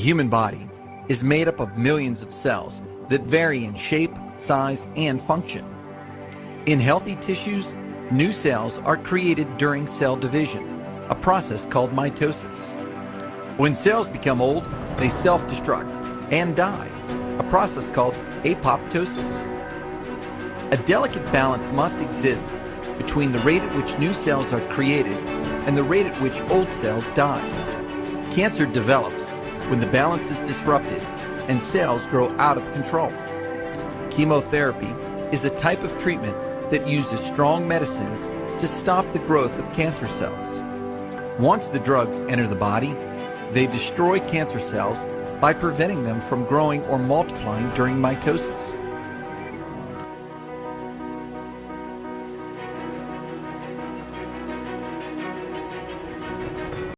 human body is made up of millions of cells that vary in shape, size, and function. In healthy tissues, new cells are created during cell division, a process called mitosis. When cells become old, they self-destruct and die, a process called apoptosis. A delicate balance must exist between the rate at which new cells are created and the rate at which old cells die. Cancer develops when the balance is disrupted and cells grow out of control. Chemotherapy is a type of treatment that uses strong medicines to stop the growth of cancer cells. Once the drugs enter the body, they destroy cancer cells by preventing them from growing or multiplying during mitosis.